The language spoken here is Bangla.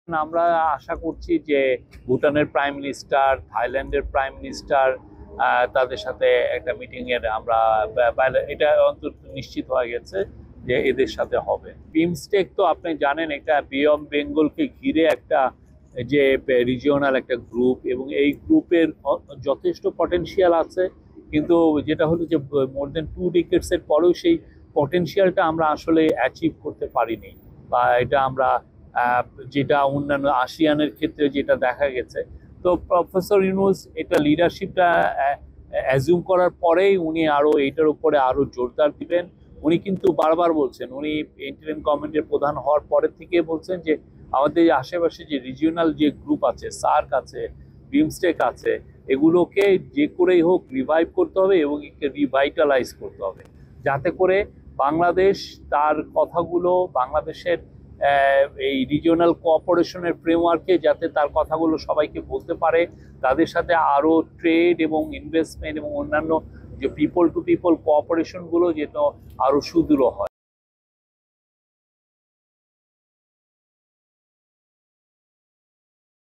আমরা আশা করছি যে ভুটানের প্রাইম মিনিস্টার, থাইল্যান্ডের প্রাইম মিনিস্টার, তাদের সাথে একটা মিটিং এর আমরা এটা অন্তত নিশ্চিত হয়ে গেছে যে এদের সাথে হবে। বিমস্টেক তো আপনি জানেন এটা বে অফ বেঙ্গলকে ঘিরে একটা যে রিজিওনাল একটা গ্রুপ, এবং এই গ্রুপের যথেষ্ট পটেনশিয়াল আছে, কিন্তু যেটা হলো যে মোর দেন 2 ডিকেডস এর পরেও সেই পটেনশিয়ালটা আমরা আসলে অ্যাচিভ করতে পারিনি, বা এটা আমরা যেটা অন্যান্য আসিয়ানের ক্ষেত্রে যেটা দেখা গেছে। তো প্রফেসর ইউনূস এটা লিডারশিপটা অ্যাজিউম করার পরেই উনি আরো এটার উপরে আরো জোরদার দিবেন। উনি কিন্তু বারবার বলছেন, উনি ইন্টারিম গভর্নমেন্টের প্রধান হওয়ার পরে থেকে বলছেন যে আমাদের আশেপাশে যে রিজিওনাল যে গ্রুপ আছে, সার্ক আছে, বিমস্টেক আছে, এগুলোকে যে করেই হোক রিভাইভ করতে হবে এবং রিভাইটালাইজ করতে হবে, যাতে করে বাংলাদেশ তার কথাগুলো বাংলাদেশের এই রিজিওনাল কোঅপারেশনের ফ্রেমওয়ার্কে যাতে তার কথাগুলো সবাইকে বলতে পারে, তাদের সাথে আরও ট্রেড এবং ইনভেস্টমেন্ট এবং অন্যান্য যে পিপল টু পিপল কোঅপারেশনগুলো যেন আরও সুদৃঢ় হয়।